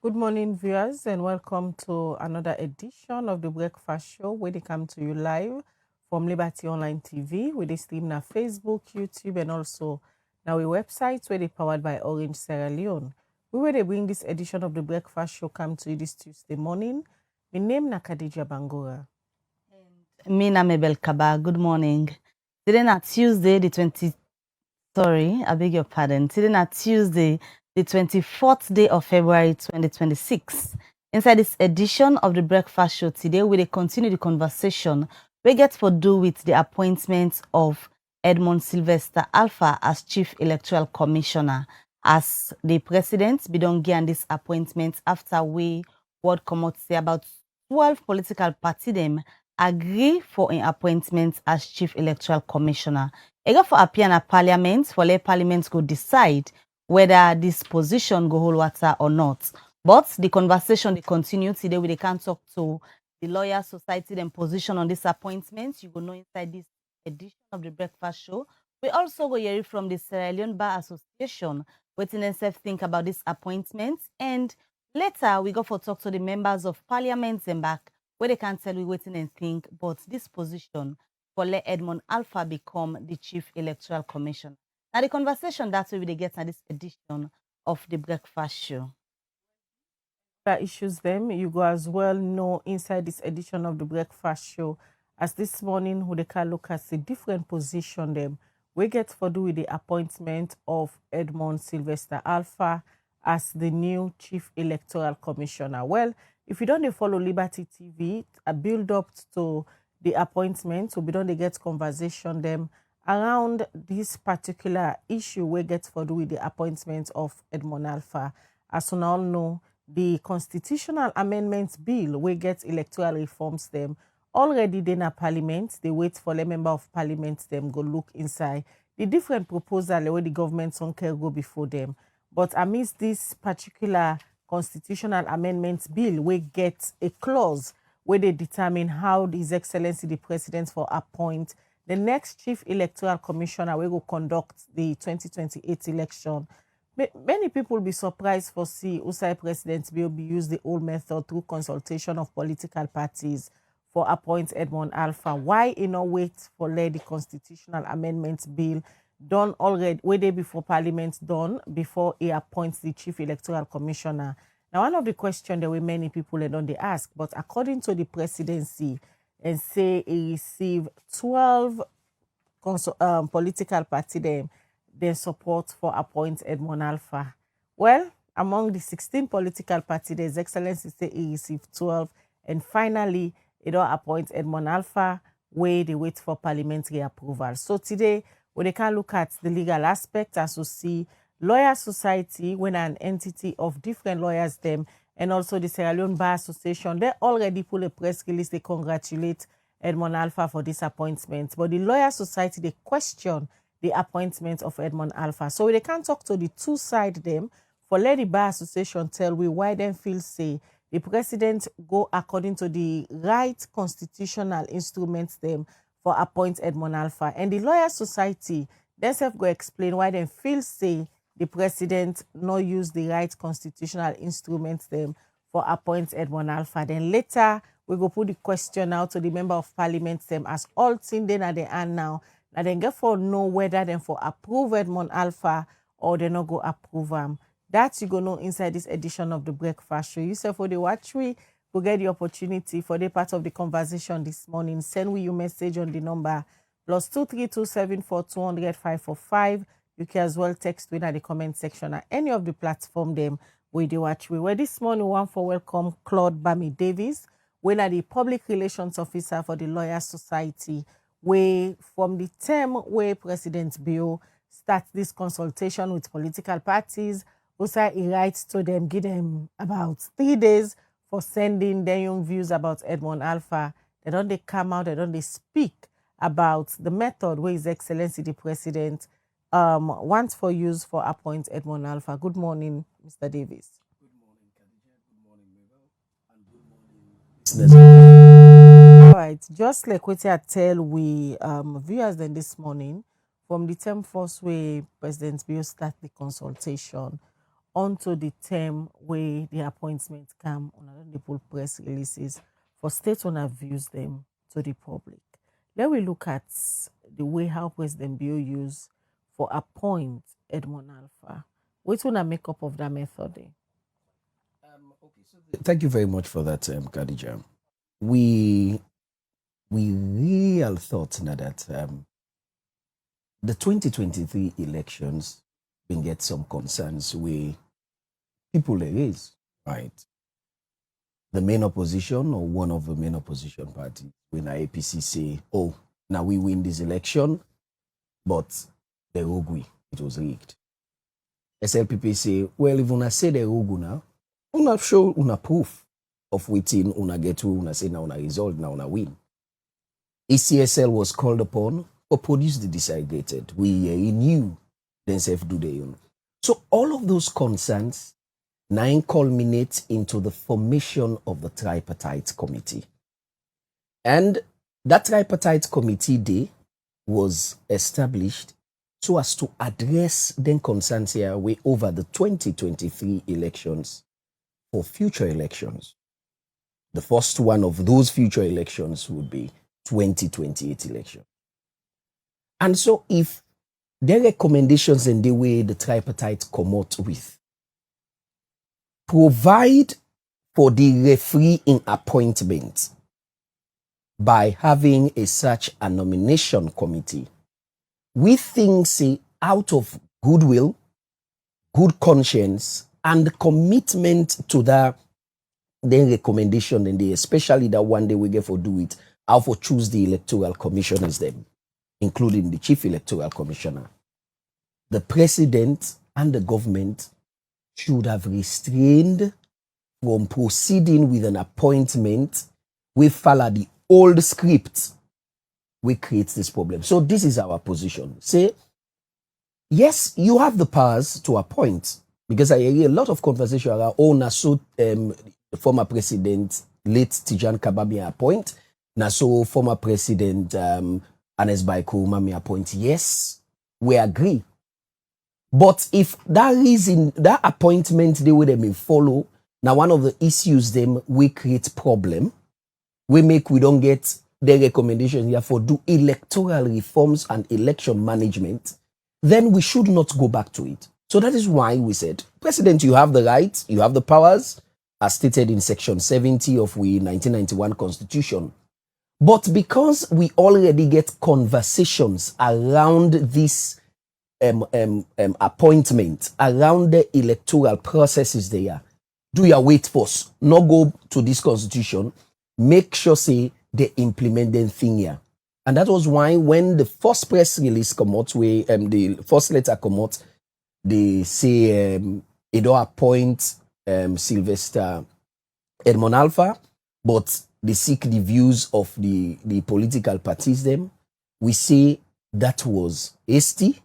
Good morning, viewers, and welcome to another edition of the Breakfast Show, where they come to you live from Liberty Online TV, where they stream na Facebook, YouTube, and also now a website where they powered by Orange Sierra Leone. We will they bring this edition of the Breakfast Show come to you this Tuesday morning. My name na Khadija Bangora. Mina Mabel Kaba, good morning. Today na Tuesday, I beg your pardon. Today na Tuesday, the 24th day of February 2026. Inside this edition of the Breakfast Show today, we will continue the conversation we get for do with the appointment of Edmond Sylvester Alpha as Chief Electoral Commissioner. As the president, be don get this appointment after we word come out say about 12 political party them agree for an appointment as Chief Electoral Commissioner. E go for appear na parliament for let parliament go decide whether this position go hold water or not. But the conversation they continue today. We can talk to the Lawyer Society and position on this appointment. You will know inside this edition of the Breakfast Show. We also go hear from the Sierra Leone Bar Association, waiting themselves think about this appointment. And later we go for talk to the members of parliament and back where they can tell we waiting and think about this position for let Edmond Alpha become the Chief Electoral Commissioner. Now the conversation that's where we get at this edition of the Breakfast Show. Issues them, you go as well know inside this edition of the Breakfast Show. As this morning, we can look at a different position them. We get for do with the appointment of Edmond Sylvester Alpha as the new Chief Electoral Commissioner. Well, if you don't follow Liberty TV, a build up to the appointment, so we don't get conversation them around this particular issue. We get for do with the appointment of Edmond Alpha. As we all know, the constitutional amendments bill we get electoral reforms them already in a parliament. They wait for the member of parliament them go look inside the different proposal where the government on care go before them. But amidst this particular constitutional amendments bill, we get a clause where they determine how His Excellency the President for appoint the next Chief Electoral Commissioner will go conduct the 2028 election. Many people be surprised for see Usai President Bill be use the old method through consultation of political parties for appoint Edmond Alpha. Why no wait for let the constitutional amendments bill done already way day before Parliament done before he appoints the Chief Electoral Commissioner? Now, one of the questions that we many people don't they ask, but according to the presidency, and say he received 12 political party them their support for appoint Edmond Alpha. Well, among the 16 political parties, His Excellency say he received 12, and finally, it don't appoint Edmond Alpha, where they wait for parliamentary approval. So today, we can look at the legal aspect as we see Lawyer Society, when an entity of different lawyers them, and also the Sierra Leone Bar Association, they already put a press release. They congratulate Edmond Alpha for this appointment. But the Lawyer Society, they question the appointment of Edmond Alpha. So they can talk to the two side them for let the Bar Association tell we why them feel say the president go according to the right constitutional instruments them for appoint Edmond Alpha. And the Lawyer Society themselves go explain why they feel say the president no use the right constitutional instruments them for appoint Edmond Alpha. Then later we go put the question out to the member of parliament them as all thing then at the end now. Now then get for know whether them for approve Edmond Alpha or they not go approve them. That you go know inside this edition of the Breakfast Show. You say for the watch we go get the opportunity for the part of the conversation this morning. Send we your message on the number +23274200545. You can as well text in the comment section at any of the platform them where they watch we. Where this morning we want for welcome Claude Bami Davis, when are the public relations officer for the Lawyer Society, where from the term where President Bill starts this consultation with political parties, also he writes to them, give them about 3 days for sending their young views about Edmond Alpha. They don't they come out, they don't they speak about the method where His Excellency the President wants for use for appoint Edmond Alpha. Good morning, Mr. Davis. Good morning, Khadija. Good morning, Mabel. And good morning, listeners. All right, just like what I tell we viewers then this morning, from the term first way President Bill start the consultation onto the term where the appointment come on the pull press releases for state owner views them to the public. Let we look at the way how President Bill used for appoint Edmond Alpha. Which one make up of that method? Thank you very much for that, Khadija. We real thought now that the 2023 elections been get some concerns where people there is, right? The main opposition or one of the main opposition parties, when APC say, oh, now we win this election, but the Ogui, it was rigged. SLPP say, well, if una say the Ogu now, una show una proof of waiting, una get to, una say now una result, now una win. ECSL was called upon or produce the disaggregated. We knew themselves do their own. So all of those concerns now culminate into the formation of the tripartite committee. And that tripartite committee day was established so as to address the concerns here way over the 2023 elections for future elections. The first one of those future elections would be 2028 election. And so if their recommendations and the way the tripartite come out with provide for the referee in appointment by having a such a nomination committee, we think say out of goodwill, good conscience, and commitment to the recommendation, and especially that one day we get for do it, how for choose the electoral commissioners them, including the chief electoral commissioner. The president and the government should have restrained from proceeding with an appointment we follow the old script we create this problem. So this is our position. Say, yes, you have the powers to appoint, because I hear a lot of conversation around, oh, Naso, the former president, late Tijan Kabami appoint, Naso, former president, Anes Baiko Mami appoint. Yes, we agree. But if that reason, that appointment, they would have follow, now one of the issues them, we create problem, we don't get the recommendation here for do electoral reforms and election management, then we should not go back to it. So that is why we said, President, you have the rights, you have the powers, as stated in Section 70 of the 1991 Constitution. But because we already get conversations around this appointment, around the electoral processes there, do your wait first, not go to this Constitution, make sure say they implement the thing here. And that was why when the first press release come out, the first letter come out, they say they don't appoint Sylvester Edmond Alpha, but they seek the views of the political parties them. We say that was hasty.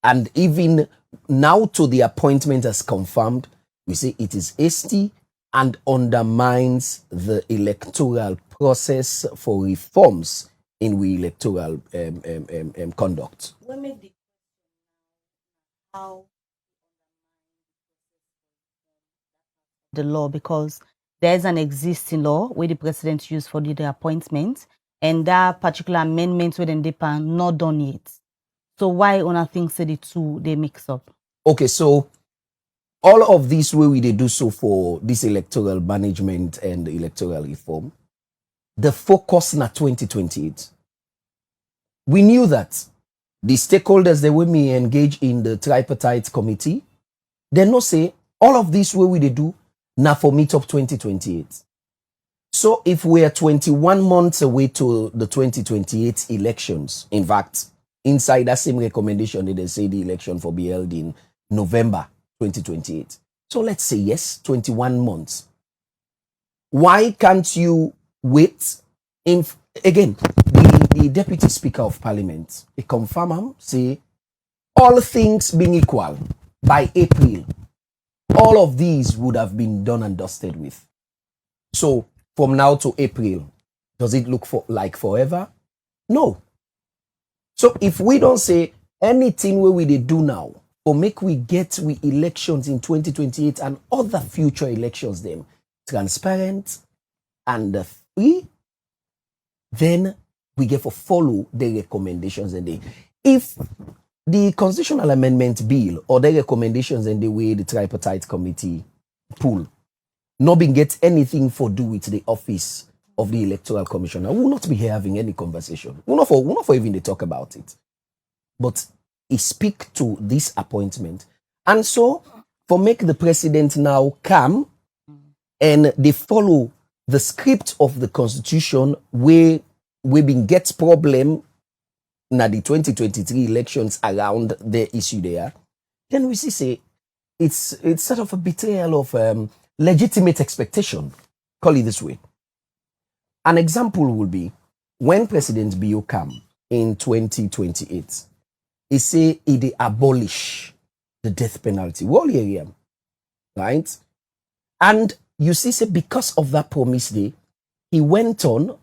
And even now to the appointment as confirmed, we say it is hasty and undermines the electoral process for reforms in the electoral conduct. What made the how the law, because there's an existing law where the president used for the appointment, and that particular amendment where they are not done yet. So why on things say the two they mix up? Okay, so all of these way we they do so for this electoral management and electoral reform, the focus na 2028. We knew that the stakeholders they will me engage in the tripartite committee, they no say all of this way we they do now for meet up 2028. So if we are 21 months away to the 2028 elections, in fact, inside that same recommendation, they say the election for be held in November 2028. So let's say yes, 21 months. Why can't you wait? Again, the Deputy Speaker of Parliament, he confirm say all things being equal by April, all of these would have been done and dusted with. So from now to April, does it look like forever? No. So if we don't say anything where we do now or make we get we elections in 2028 and other future elections them transparent and free, then we get for follow the recommendations and if the constitutional amendment bill or the recommendations and the way the tripartite committee pull not been get anything for do with the office of the electoral commissioner, we will not be here having any conversation. We're not for even to talk about it. But he speak to this appointment. And so for make the president now come and they follow the script of the constitution where we been get problem na the 2023 elections around the issue there, then we see say it's sort of a betrayal of legitimate expectation. Call it this way. An example will be when President Bio come in 2028, he say he abolish the death penalty. Well, here, right? And you see, say because of that promise day, he went on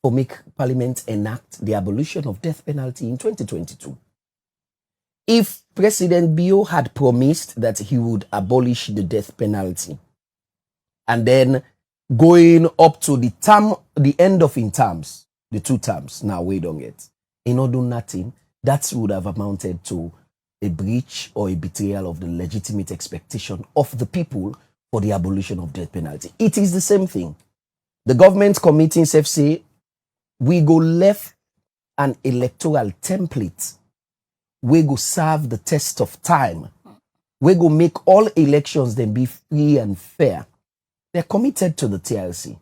to make Parliament enact the abolition of death penalty in 2022. If President Bio had promised that he would abolish the death penalty, and then going up to the end of in terms, the 2 terms, now we don't get, he not do nothing, that would have amounted to a breach or a betrayal of the legitimate expectation of the people for the abolition of death penalty. It is the same thing. The government committee say, we go left an electoral template. We go serve the test of time. We go make all elections then be free and fair. They're committed to the TRC.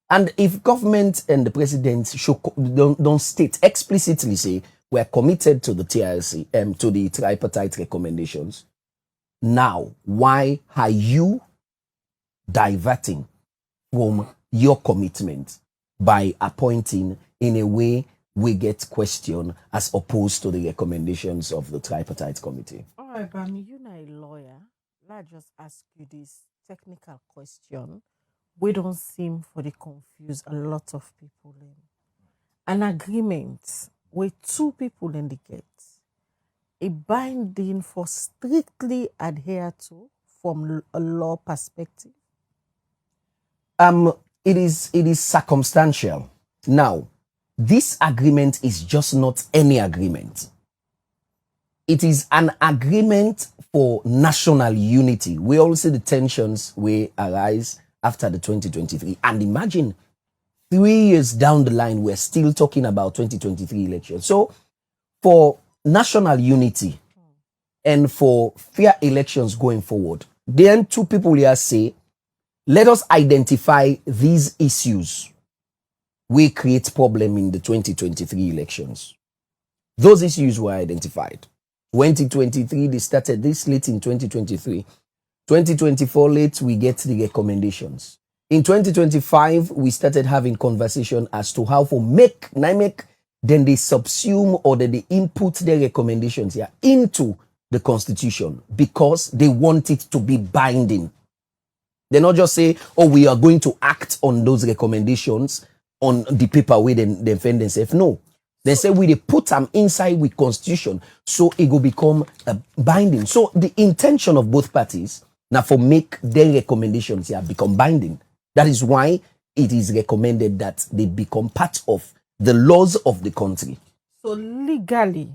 And if government and the president don't state explicitly say we're committed to the TRC, to the tripartite recommendations, now why are you diverting from your commitment by appointing in a way we get questioned as opposed to the recommendations of the tripartite committee? All right, Bami, you're not a lawyer. Let's just ask you this technical question. We don't seem for the confuse a lot of people in. An agreement with 2 people in the gate, a binding for strictly adhere to from a law perspective? It is circumstantial. Now, this agreement is just not any agreement. It is an agreement for national unity. We all see the tensions will arise after the 2023. And imagine 3 years down the line, we're still talking about 2023 elections. So for national unity and for fair elections going forward, then 2 people here say, let us identify these issues we create problem in the 2023 elections. Those issues were identified. 2023, they started this late in 2023. 2024 late, we get the recommendations. In 2025, we started having conversation as to how for make, then they subsume or then they input their recommendations here into the constitution because they want it to be binding. They not just say, oh, we are going to act on those recommendations on the paper where they defend themselves. No. They say we put them inside with constitution so it will become binding. So the intention of both parties now for make their recommendations here become binding. That is why it is recommended that they become part of the laws of the country. So legally,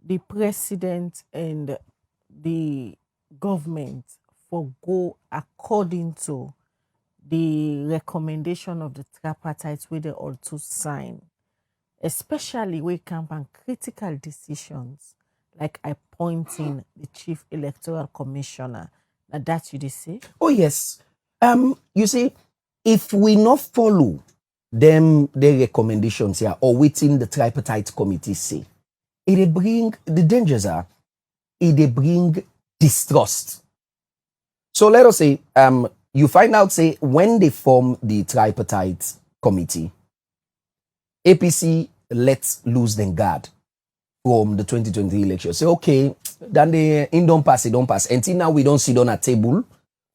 the president and the government for go according to the recommendation of the tripartite where they also sign, especially when it comes on critical decisions like appointing the chief electoral commissioner. Now that you say? Oh yes. You see, if we not follow them their recommendations here or within the tripartite committee say, it bring the dangers are it bring distrust. So let us say you find out say when they form the tripartite committee, APC lets loose the guard from the 2020 election. Say okay, then they don't pass. Until now we don't sit on a table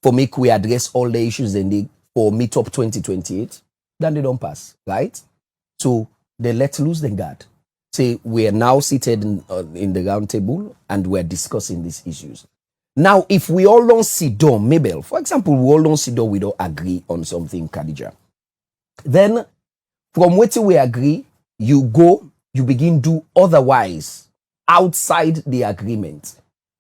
for make we address all the issues and they for meet up 2028. Then they don't pass, right? So they let loose the guard. say we are now seated in the round table and we're discussing these issues. Now, if we all don't sit down, Mabel, for example, we all don't sit down, we don't agree on something, Khadija. Then, from what we agree, you go, you begin do otherwise outside the agreement.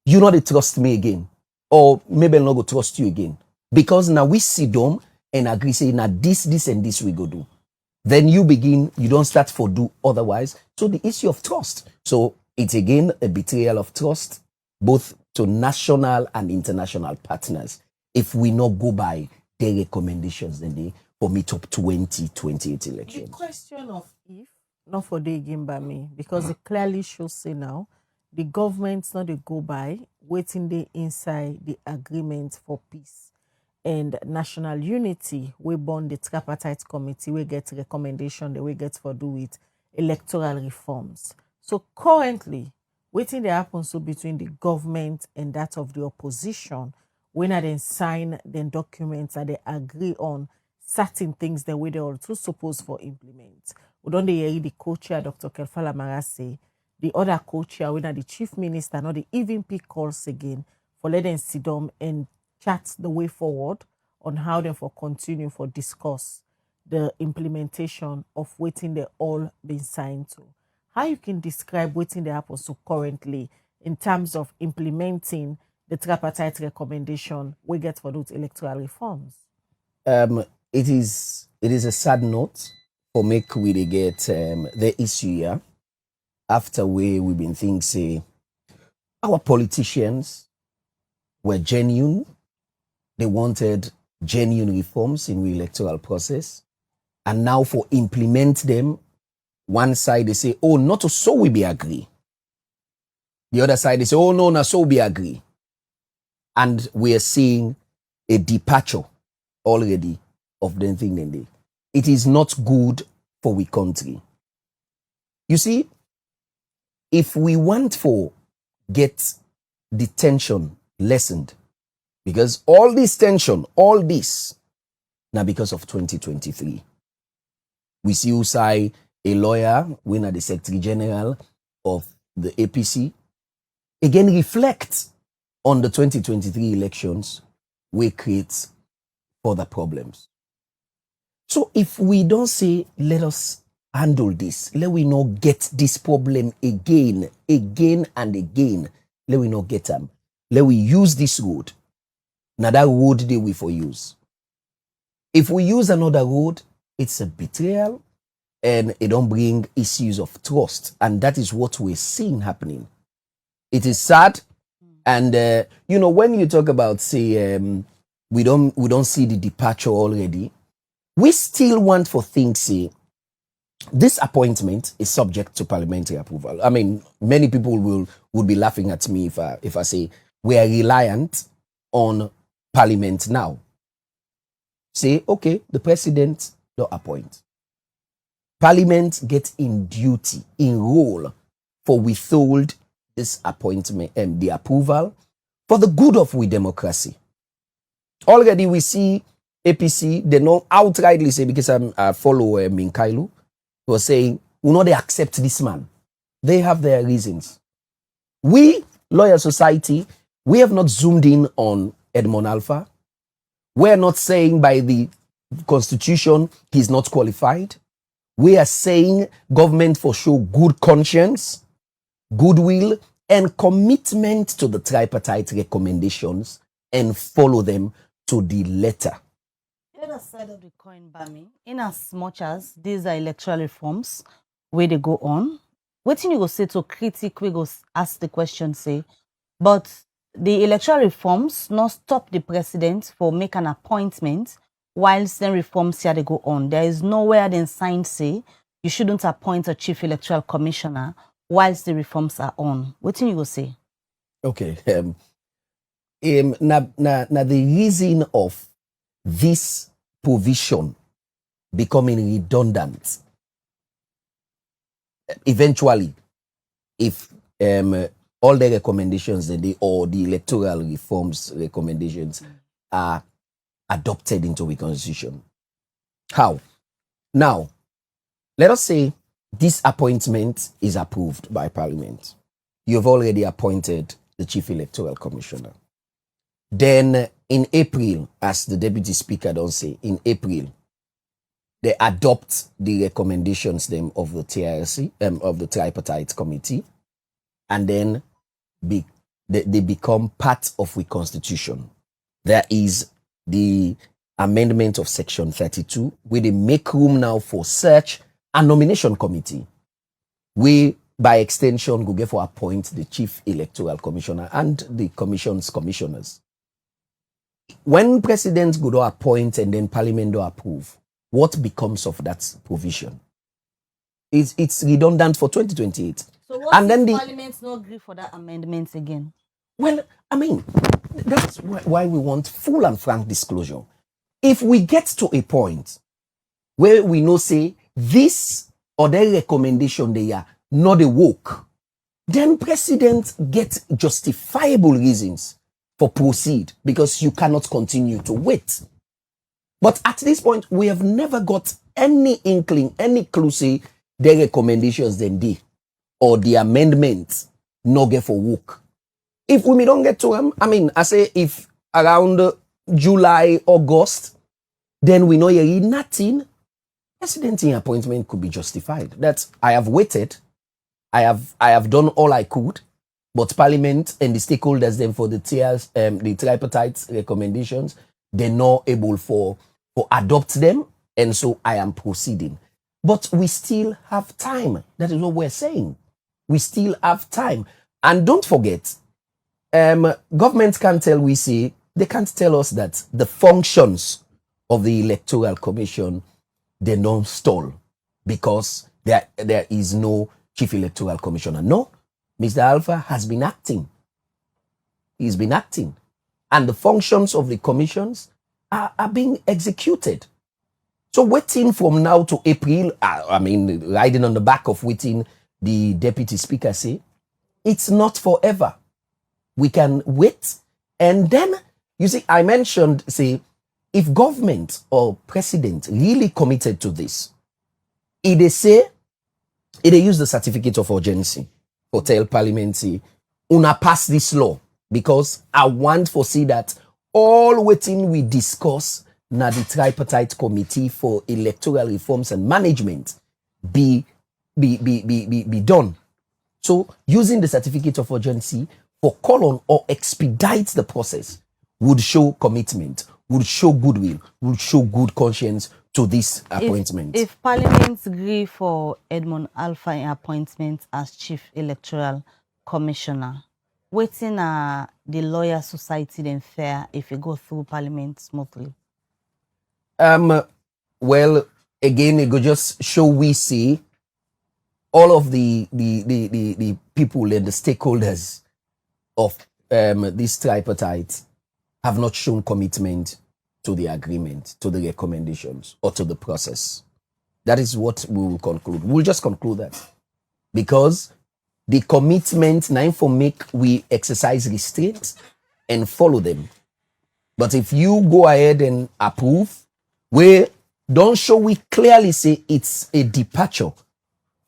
You know they trust me again, or Mabel not go trust you again, because now we sit down and agree, say now this, and this we go do. Then you begin, you don't start for do otherwise. So the issue of trust. So it's again a betrayal of trust, both to national and international partners. If we not go by their recommendations, then they for meet up 2028 elections. The question of if, not for the again by me, because it clearly shows say now, the government's not they go by waiting they inside the agreement for peace and national unity. We born the tripartite committee, we get recommendation, we get for do with electoral reforms. So currently, waiting they happen so between the government and that of the opposition, when they then sign the documents and they agree on certain things the way they also supposed for implement. We don't hear the co-chair, Dr. Kelfala Mara say, the other co-chair, when the chief minister, not the even pick calls again for let them sit down and chat the way forward on how they for continue for discuss the implementation of waiting they all been signed to. How you can describe waiting they happen so currently in terms of implementing the tripartite recommendation we get for those electoral reforms? It is a sad note for make we dey get the issue here after we've been thinking say our politicians were genuine. They wanted genuine reforms in the electoral process. And now for implement them, one side they say, oh, not so we be agree. The other side they say, oh, no, not so we agree. And we are seeing a departure already of the thing they did. It is not good for we country. You see, if we want for get the tension lessened, because all this tension, all this, now because of 2023. We see Usai, a lawyer, winner the Secretary General of the APC, again reflect on the 2023 elections, we create further problems. So if we don't say, let us handle this, let we not get this problem again and again, let we not get them. Let we use this road. Now that road they we for use. If we use another road, it's a betrayal and it don't bring issues of trust. And that is what we're seeing happening. It is sad. And, when you talk about, say, we don't see the departure already, we still want for things, say, this appointment is subject to parliamentary approval. I mean, many people would be laughing at me if I say we are reliant on Parliament now. Say, okay, the president don't appoint. Parliament gets in duty, in role for withhold this appointment and the approval for the good of we democracy. Already we see APC, they don't outrightly say, because I follow Minkailu, who was saying, will not they accept this man? They have their reasons. We, Lawyer Society, we have not zoomed in on Edmond Alpha. We're not saying by the Constitution he's not qualified. We are saying government for show good conscience, goodwill, and commitment to the tripartite recommendations and follow them to the letter. The other side of the coin, Bami, in as much as these are electoral reforms, where they go on, what you go say to critic, we go ask the question, say, but the electoral reforms not stop the president for make an appointment whilst the reforms here they go on. There is nowhere then sign say you shouldn't appoint a chief electoral commissioner whilst the reforms are on. What you go say? Okay. Now the reason of this provision becoming redundant, eventually, if all the recommendations or the electoral reforms recommendations are adopted into the constitution. How? Now, let us say this appointment is approved by Parliament. You've already appointed the Chief Electoral Commissioner. Then in April, as the Deputy Speaker don't say, in April, they adopt the recommendations them of the TRC, of the Tripartite Committee, and then they become part of the Constitution. There is the amendment of Section 32, where they make room now for search and nomination committee. We, by extension, go get for appoint the Chief Electoral Commissioner and the Commission's commissioners. When President go to appoint and then Parliament do approve, what becomes of that provision? It's redundant for 2028. So what and if then Parliament not agree for that amendment again? Well, I mean, that's why we want full and frank disclosure. If we get to a point where we know, say, this or their recommendation they are not a work, then President gets justifiable reasons for proceed, because you cannot continue to wait. But at this point, we have never got any inkling, any clue, say, their recommendations then they, or the amendments not get for work. If we don't get to them, I mean, I say if around July, August, then we know you nothing, President appointment could be justified. That I have waited, I have done all I could, but Parliament and the stakeholders then for the tiers, the tripartite recommendations, they're not able for adopt them, and so I am proceeding. But we still have time. That is what we're saying. We still have time. And don't forget, government can't tell they can't tell us that the functions of the Electoral Commission, they don't stall because there is no Chief Electoral Commissioner. No, Mr. Alpha has been acting. He's been acting. And the functions of the commissions are being executed. So waiting from now to April, I mean, riding on the back of waiting, the Deputy Speaker say, it's not forever. We can wait. And then, you see, I mentioned, say, if government or president really committed to this, they use the certificate of urgency for tell Parliament, say, una pass this law, because I want to see that all waiting we discuss na the tripartite committee for electoral reforms and management be done. So using the certificate of urgency for call on or expedite the process would show commitment, would show goodwill, would show good conscience to this appointment. If Parliament agree for Edmond Alpha appointment as Chief Electoral Commissioner, waiting the lawyer society then fair if you go through Parliament smoothly? Well, again, it could just show we see all of the people and the stakeholders of this tripartite have not shown commitment to the agreement, to the recommendations, or to the process. That is what we will conclude. We'll just conclude that. Because the commitment now for make we exercise restraint and follow them. But if you go ahead and approve, we don't show we clearly say it's a departure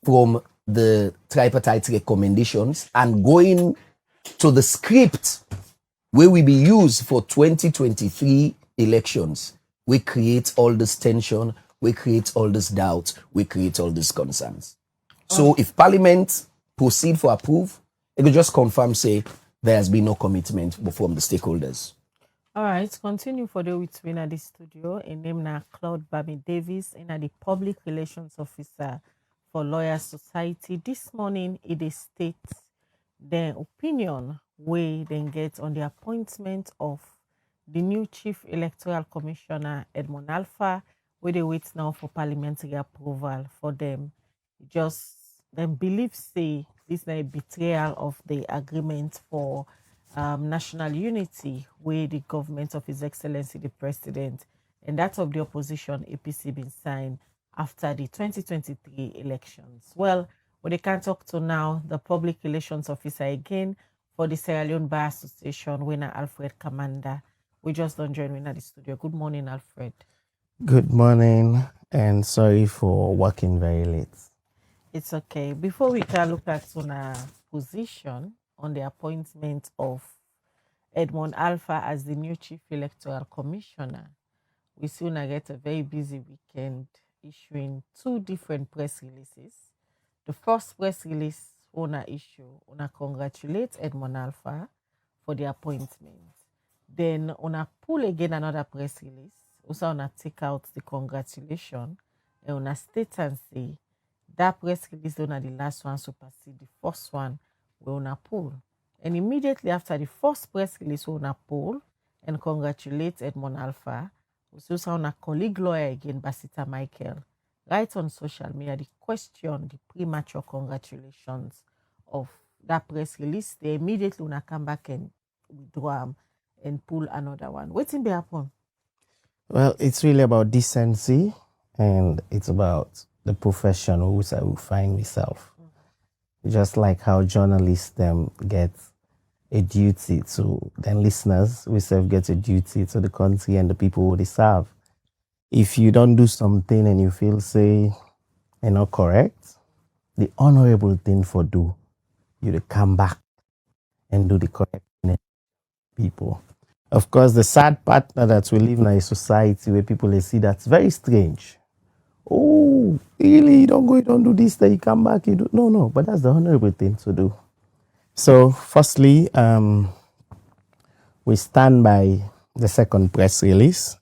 from the tripartite recommendations and going to the script where we be used for 2023 elections. We create all this tension, we create all this doubt, we create all these concerns. So if Parliament proceed for approve, it will just confirm, say, there has been no commitment from the stakeholders. All right, continue for the with me at the studio. A name now Claude Bami Davis, and the public relations officer for Lawyers Society. This morning, it states their opinion where they get on the appointment of the new Chief Electoral Commissioner Edmond Alpha, where they wait now for parliamentary approval for them. Just them believe say this is a betrayal of the agreement for national unity, where the government of His Excellency the President and that of the opposition APC been signed after the 2023 elections. Well, what they can talk to now, the public relations officer again for the Sierra Leone Bar Association, winner Alfred Commander. We just don't join me at the studio. Good morning, Alfred. Good morning, and sorry for working very late. It's okay. Before we can look at Sona position on the appointment of Edmond Alpha as the new Chief Electoral Commissioner, we soon get a very busy weekend issuing two different press releases. The first press release Ona issue, Ona congratulate Edmond Alpha for the appointment. Then Ona pull again another press release, also Ona take out the congratulation and Ona state and say that press release Ona the last one supersede the first one we Ona pull. And immediately after the first press release, Ona pull and congratulate Edmond Alpha. We saw our colleague lawyer again, Basita Michael, right on social media, the question, the premature congratulations of that press release. They immediately Una come back and withdraw them and pull another one. What's in be happen? Well, it's really about decency and it's about the profession which I will find myself. Just like how journalists get a duty to then listeners, we self get a duty to the country and the people who they serve. If you don't do something and you feel say you're not correct, the honorable thing for do you to come back and do the correct thing. People. Of course, the sad part that we live in a society where people they see that's very strange. Oh, really? You don't do this, then you come back, you do no, but that's the honorable thing to do. So, firstly, we stand by the second press release,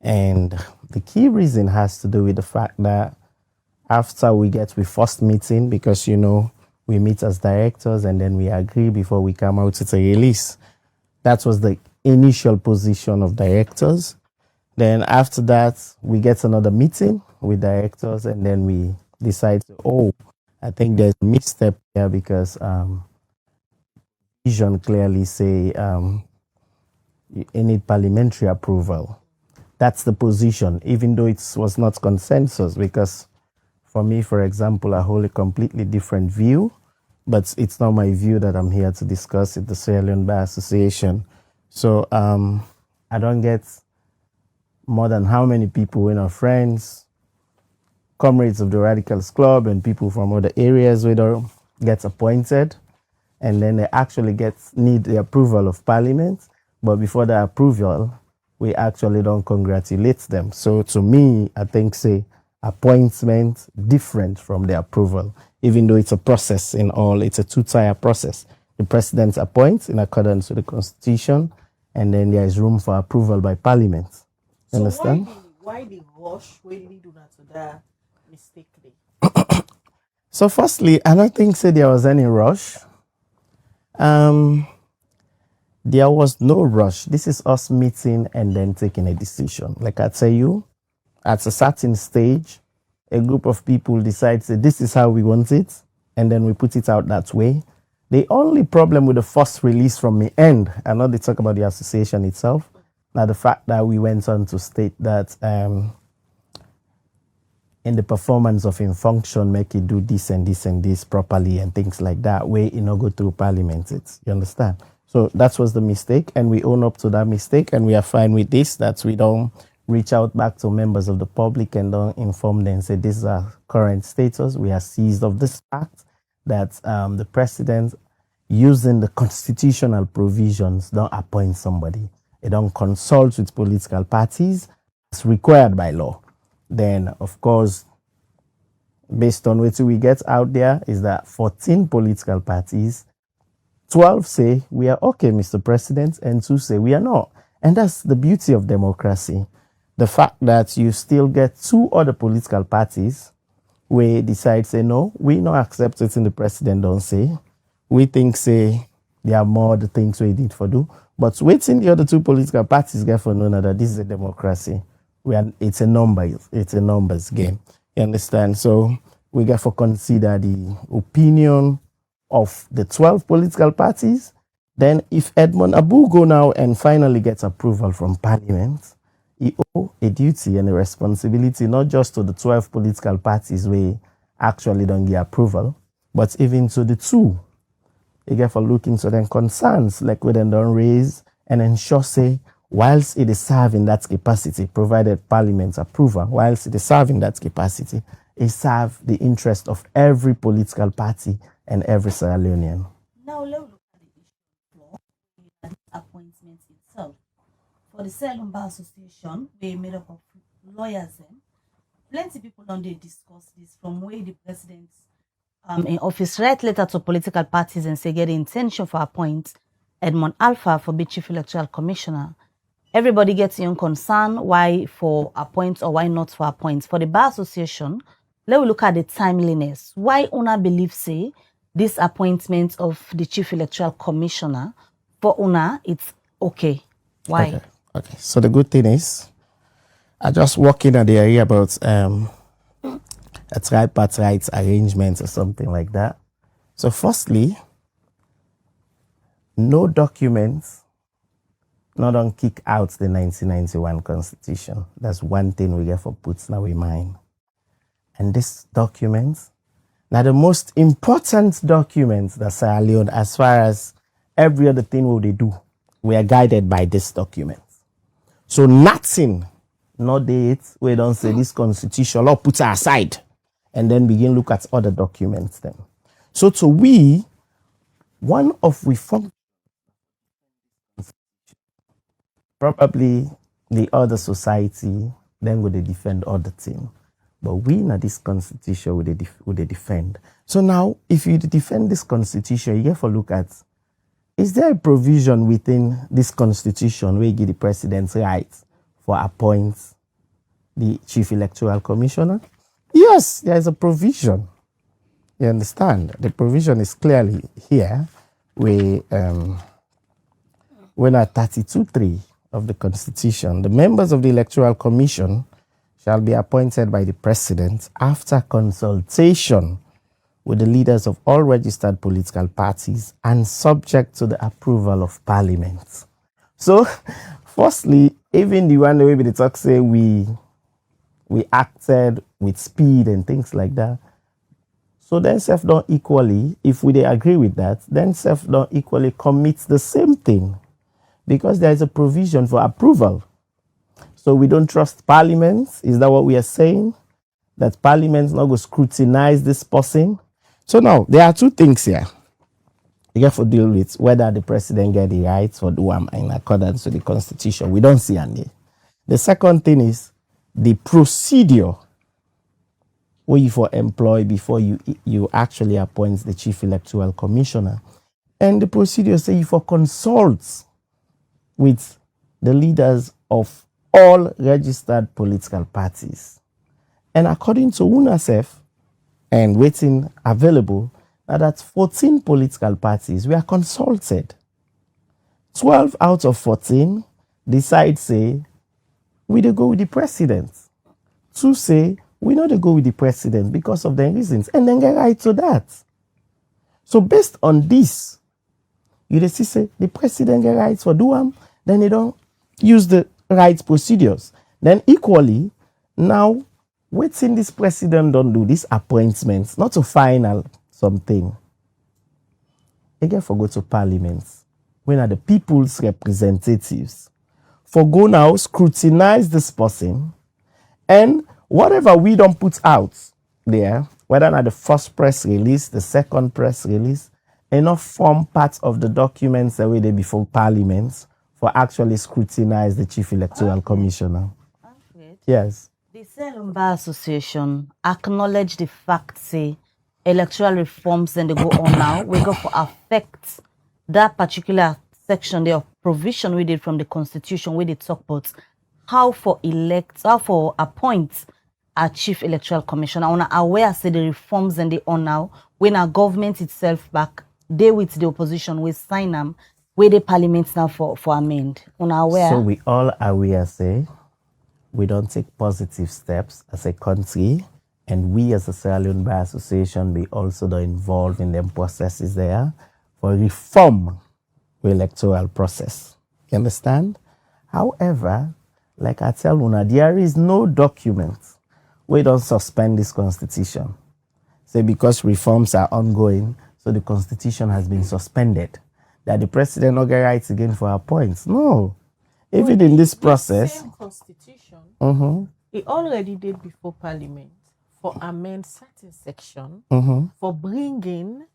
and the key reason has to do with the fact that after we first meeting, because we meet as directors and then we agree before we come out with a release. That was the initial position of directors. Then after that, we get another meeting with directors, and then we decide, I think there's a misstep here because vision clearly say you need parliamentary approval. That's the position, even though it was not consensus, because for me, for example, I hold a completely different view, but it's not my view that I'm here to discuss at the Sierra Leone Bar Association. So I don't get more than how many people in our friends, comrades of the Radicals Club, and people from other areas where they get appointed, and then they actually need the approval of Parliament. But before the approval, we actually don't congratulate them. So to me, I think appointment different from the approval, even though it's a process it's a two-tier process. The president appoints in accordance with the Constitution, and then there is room for approval by Parliament. So understand? Why the rush will lead to that mistake? So firstly, I don't think there was any rush. There was no rush. This is us meeting and then taking a decision. Like I tell you, at a certain stage, a group of people decides that this is how we want it, and then we put it out that way. The only problem with the first release from the end, I know they talk about the association itself, now the fact that we went on to state that in the performance of in function, make it do this and this and this properly and things like that, way go through Parliament. You understand? So that was the mistake, and we own up to that mistake, and we are fine with this, that we don't reach out back to members of the public and don't inform them, say this is our current status. We are seized of this fact that the president, using the constitutional provisions, don't appoint somebody. They don't consult with political parties as required by law. Then, of course, based on what we get out there is that 14 political parties, 12 say we are okay, Mr. President, and 2 say we are not. And that's the beauty of democracy. The fact that you still get 2 other political parties where decide, say, no, we not accept it in the president don't say. We think, say, there are more the things we need for do. But waiting the other 2 political parties get for know that this is a democracy. It's a numbers game. You understand? So we get for consider the opinion of the 12 political parties. Then if Edmond Abu go now and finally gets approval from Parliament, he owe a duty and a responsibility not just to the 12 political parties where actually don't get approval, but even to the 2. He get for look into their concerns, like we then don't raise and ensure, say, whilst it is serving that capacity, provided Parliament's approval, whilst it is serving that capacity, it serves the interest of every political party and every Sierra Leonean. Now let's look at the issue of this appointment itself. For the Sierra Leone Bar Association, we made up of lawyers. Plenty people don't they discuss this from where the president in office write letter to political parties and say get the intention for appoint Edmond Alpha for be chief electoral commissioner. Everybody gets your own concern why for appoint or why not for appoint. For the Bar Association, let's look at the timeliness. Why una believe say this appointment of the chief electoral commissioner for una it's okay? Why? Okay. So the good thing is, I just walk in at the area about a tripartite arrangement or something like that. So firstly, no documents not on kick out the 1991 Constitution. That's one thing we get for puts now in mind. And this document, now the most important documents that Sierra Leone, as far as every other thing what they do, we are guided by this document. So nothing, no dates, we don't say this constitution, or put it aside and then begin look at other documents then. So to we, one of we functions, probably the other society, then would they defend other thing. But we in this constitution would they defend. So now, if you defend this constitution, you have to look at, is there a provision within this constitution where you give the president's rights for appoint the chief electoral commissioner? Yes, there is a provision. You understand? The provision is clearly here. We're at 32.3 of the Constitution. The members of the Electoral Commission shall be appointed by the President after consultation with the leaders of all registered political parties and subject to the approval of Parliament. So, firstly, even the one way they talk say we acted with speed and things like that. So then self don't equally, if we they agree with that, then self don't equally commit the same thing. Because there is a provision for approval. So we don't trust Parliament. Is that what we are saying? That Parliament is not going to scrutinize this person? So now, there are two things here. You have to deal with whether the president get the rights for do in accordance with the Constitution. We don't see any. The second thing is the procedure where you for employ before you actually appoint the chief electoral commissioner. And the procedure say you for consult with the leaders of all registered political parties. And according to UNICEF and waiting available, that's 14 political parties we are consulted. 12 out of 14 decide say, we dey go with the president. 2 say, we not dey go with the president because of their reasons. And then get right to that. So based on this, you dey see say, the president get rights for do then they don't use the right procedures. Then equally, now, waiting this president don't do these appointments, not to final something. Again, for go to Parliament. When are the people's representatives? For go now, scrutinize this person, and whatever we don't put out there, whether not the first press release, the second press release, enough form part of the documents that were there before Parliament for actually scrutinize the chief electoral commissioner. Yes. The Sierra Leone Bar Association acknowledge the fact say electoral reforms and they go on now. We go for affect that particular section there of provision we did from the Constitution where they talk about how for appoint a chief electoral commissioner. On aware say the reforms and they on now when our government itself back they with the opposition we sign them where the parliament now for amend. On aware. So we all aware say we don't take positive steps as a country, and we as a Sierra Leone Bar Association be also involved in them processes there for reform the electoral process. You understand? However, like I tell Una, there is no document we don't suspend this constitution. Say because reforms are ongoing, so the constitution has been suspended. That the president not get rights again for appoints. No. Even in this process. Same constitution, it already did before Parliament for amend certain section Mm-hmm. for bringing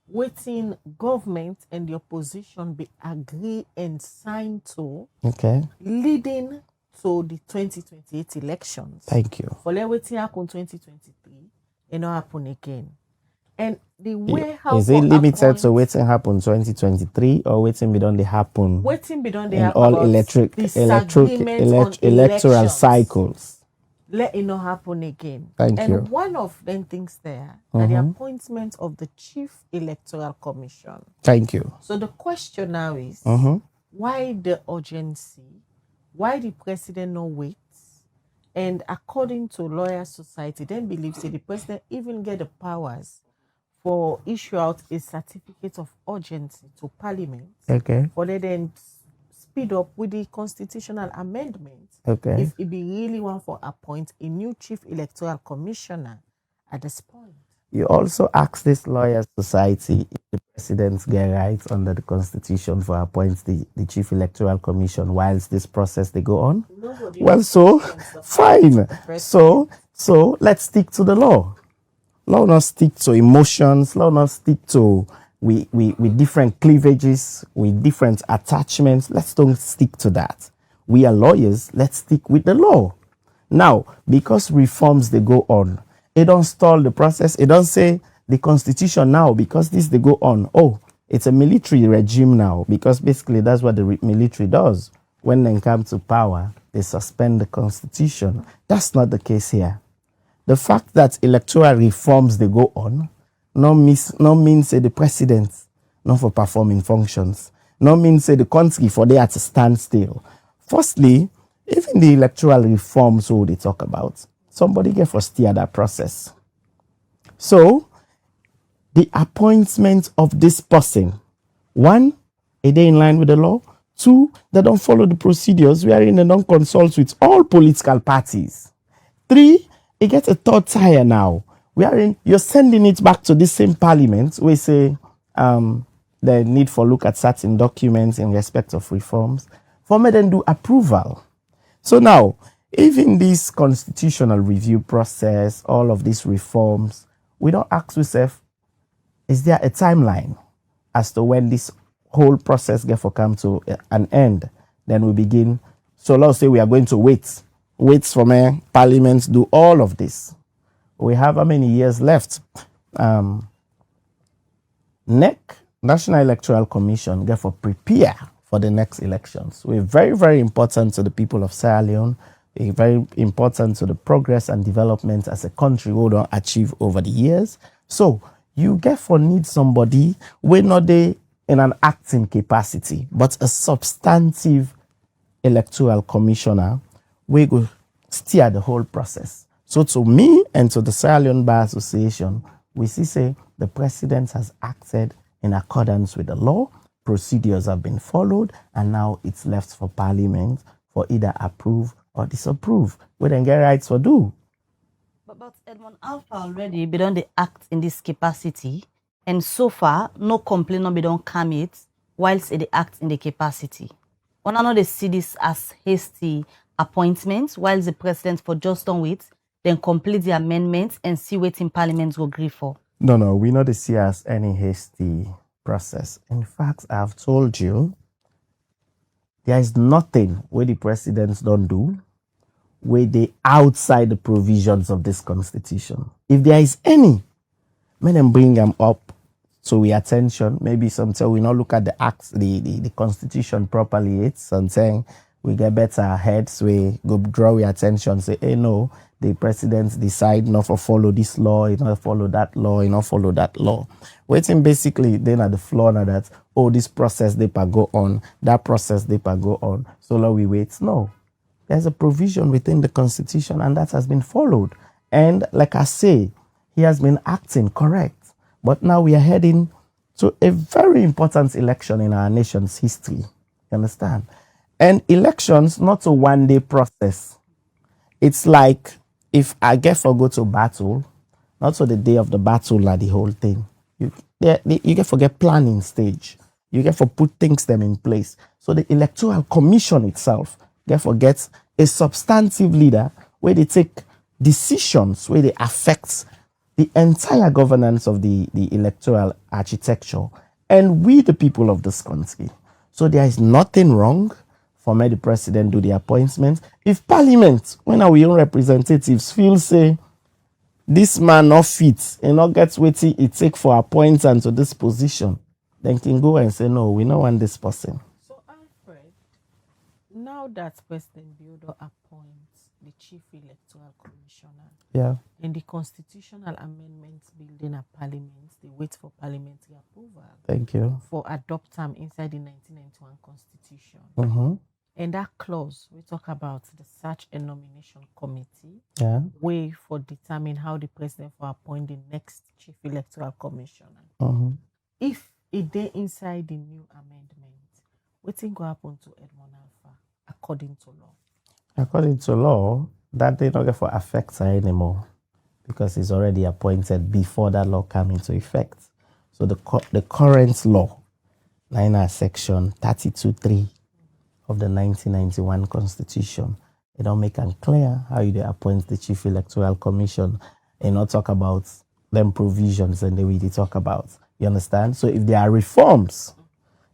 waiting government and the opposition be agree and sign to Okay. leading to the 2028 elections. Thank you. For let waiting happen 2023, it not happen again. And the way how Is it for limited to appoint- waiting happen 2023 or waiting beyond the happen waiting be done they in have all about disagreement on electoral elections. cycles? Let it not happen again. Thank and you. one of them things there are the appointment of the Chief Electoral Commission. Thank you. So the question now is why the urgency? Why the president no wait? And according to Lawyer Society, then believes that the president even get the powers for issue out a certificate of urgency to Parliament Okay. for they then speed up with the constitutional amendment. Okay. If it be really want for appoint a new Chief Electoral Commissioner at this point. You also ask this Lawyers Society if the president get rights under the constitution for appoint the Chief Electoral Commission whilst this process they go on. Nobody Well, so fine. So let's stick to the law. Law not stick to emotions. Law not stick to we different cleavages, with different attachments. Let's don't stick to that. We are lawyers. Let's stick with the law. Now, because reforms they go on, it don't stall the process. It don't say the constitution now because this they go on. Oh, it's a military regime now because basically that's what the military does. When they come to power, they suspend the constitution. That's not the case here. The fact that electoral reforms they go on, no means say the president not for performing functions. No means say the country for there to stand still. Firstly, even the electoral reforms who they talk about, somebody get for steer that process. So the appointment of this person, one, are they in line with the law? Two, they don't follow the procedures wherein they don't consult with all political parties. Three, it gets a third tier now, wherein you're sending it back to the same parliament. We say the need for look at certain documents in respect of reforms for me then do approval. So now, even this constitutional review process, all of these reforms, we don't ask ourselves, is there a timeline as to when this whole process get for come to an end? Then we begin. So let's say we are going to wait for Parliament to do all of this. We have how many years left? NEC, National Electoral Commission, get for prepare for the next elections. We're very, very important to the people of Sierra Leone. We're very important to the progress and development as a country we don't achieve over the years. So you get for need somebody we're not there in an acting capacity, but a substantive electoral commissioner we go steer the whole process. So to me and to the Sierra Leone Bar Association, we see say the president has acted in accordance with the law, procedures have been followed, and now it's left for Parliament for either approve or disapprove. We then get rights for do. But Edmond Alpha already be done the act in this capacity, and so far no complaint no be done come it whilst they act in the capacity. One another see this as hasty appointments, whilst the president for just done with, then complete the amendments and see what in Parliament will agree for. No, we not see as any hasty process. In fact, I've told you there is nothing where the presidents don't do where they outside the provisions of this constitution. If there is any, let them bring them up to we attention. Maybe sometimes we not look at the acts, the constitution properly. It's something we get better heads. We go draw your attention. Say, hey, no, the president decide not to follow this law, you not follow that law, you not follow that law. Waiting basically then at the floor now that this process they go on, that process they go on. So long we wait. No. There's a provision within the constitution and that has been followed. And like I say, he has been acting correct. But now we are heading to a very important election in our nation's history. You understand? And elections, not a one-day process. It's like if I get for go to battle, not so the day of the battle like the whole thing. You get for get planning stage. You get for put things them in place. So the Electoral Commission itself get for get a substantive leader where they take decisions where they affect the entire governance of the electoral architecture and we the people of this country. So there is nothing wrong for me the president do the appointment. If parliament, when our own representatives feel say this man not fit and not get waiting it take for appointment to this position, then can go and say no, we don't want this person. So Alfred, now that President Biodo appoints the Chief Electoral Commissioner, Yeah. in the constitutional amendments building at Parliament, they wait for parliamentary approval Thank you. for adopt them inside the 1991 Constitution. Mm-hmm. And that clause, we talk about the search and nomination committee, Yeah. way for determine how the president will appoint the next chief electoral commissioner. Mm-hmm. If it dey inside the new amendment, what thing go happen to Edmond Alpha according to law? According to law, that they not get for affect her anymore because he's already appointed before that law came into effect. So the current law, section 32(3) of the 1991 Constitution, it don't make it clear how you appoint the Chief Electoral Commission and not talk about them provisions and the way they talk about. You understand? So if there are reforms,